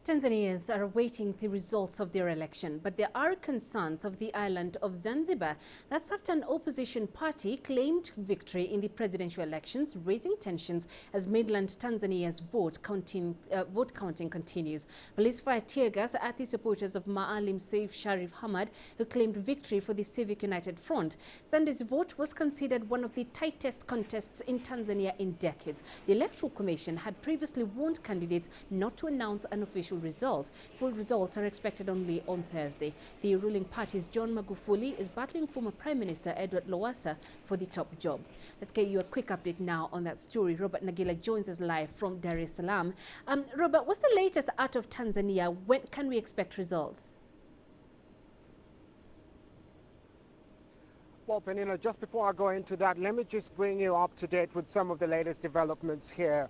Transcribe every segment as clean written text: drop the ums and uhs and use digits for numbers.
Tanzanians are awaiting the results of their election, but there are concerns of the island of Zanzibar. That's after an opposition party claimed victory in the presidential elections, raising tensions as mainland Tanzania's vote counting continues. Police fired tear gas at the supporters of Maalim Seif Sharif Hamad, who claimed victory for the Civic United Front. Sunday's vote was considered one of the tightest contests in Tanzania in decades. The Electoral Commission had previously warned candidates not to announce an official result. Full results are expected only on Thursday. The ruling party's John Magufuli is battling former Prime Minister Edward Lowassa for the top job. Let's get you a quick update now on that story. Robert Nagila joins us live from Dar es Salaam. Robert, what's the latest out of Tanzania? When can we expect results? Well, Penina, just before I go into that, let me just bring you up to date with some of the latest developments here.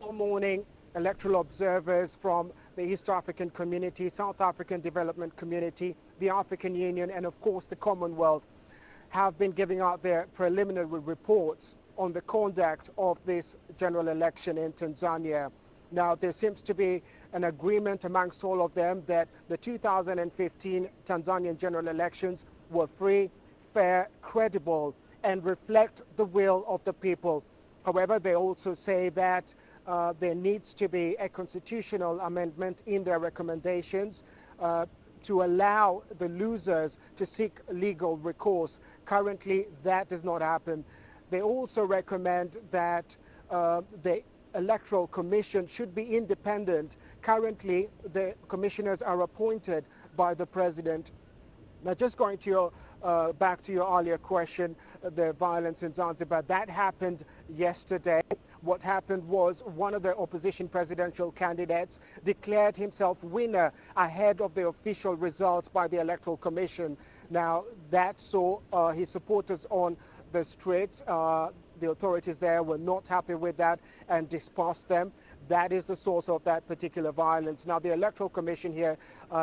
All morning, electoral observers from the East African community, South African Development Community, the African Union, and of course the Commonwealth have been giving out their preliminary reports on the conduct of this general election in Tanzania. Now, there seems to be an agreement amongst all of them that the 2015 Tanzanian general elections were free, fair, credible, and reflect the will of the people. However, they also say that there needs to be a constitutional amendment in their recommendations to allow the losers to seek legal recourse. Currently, that does not happen. They also recommend that the Electoral Commission should be independent. Currently, the commissioners are appointed by the president. Now, just going to your, back to your earlier question, the violence in Zanzibar, that happened yesterday. What happened was one of the opposition presidential candidates declared himself winner ahead of the official results by the Electoral Commission. Now, that saw his supporters on the streets. The authorities there were not happy with that and dispersed them. That is the source of that particular violence. Now, the Electoral Commission here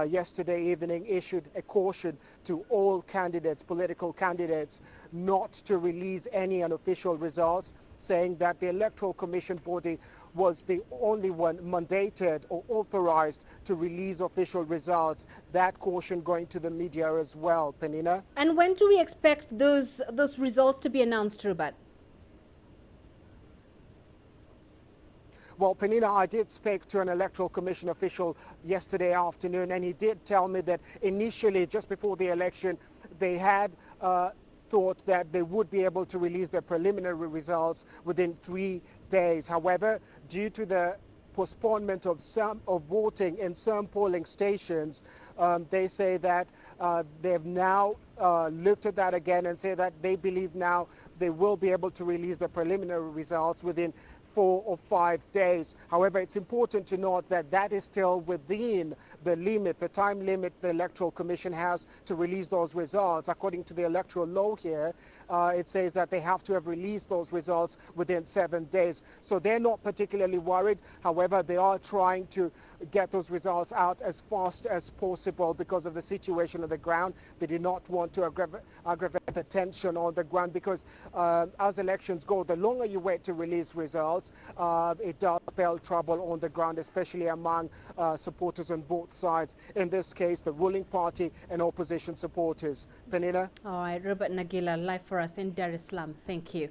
yesterday evening issued a caution to all candidates, political candidates, not to release any unofficial results, saying that the Electoral Commission body was the only one mandated or authorized to release official results. That caution going to the media as well, Penina. And when do we expect those results to be announced, Robert? Well, Penina, I did speak to an Electoral Commission official yesterday afternoon, and he did tell me that initially, just before the election, they had thought that they would be able to release their preliminary results within 3 days. However, due to the postponement of voting in some polling stations, they say that they've now looked at that again and say that they believe now they will be able to release the preliminary results within 4 or 5 days. However, it's important to note that that is still within the limit, the time limit the Electoral Commission has to release those results. According to the electoral law here, it says that they have to have released those results within 7 days. So they're not particularly worried. However, they are trying to get those results out as fast as possible because of the situation on the ground. They did not want to aggravate the tension on the ground because as elections go, the longer you wait to release results, it does spell trouble on the ground, especially among supporters on both sides. In this case, the ruling party and opposition supporters. Penina? All right, Robert Nagila, live for us in Dar es Salaam. Thank you.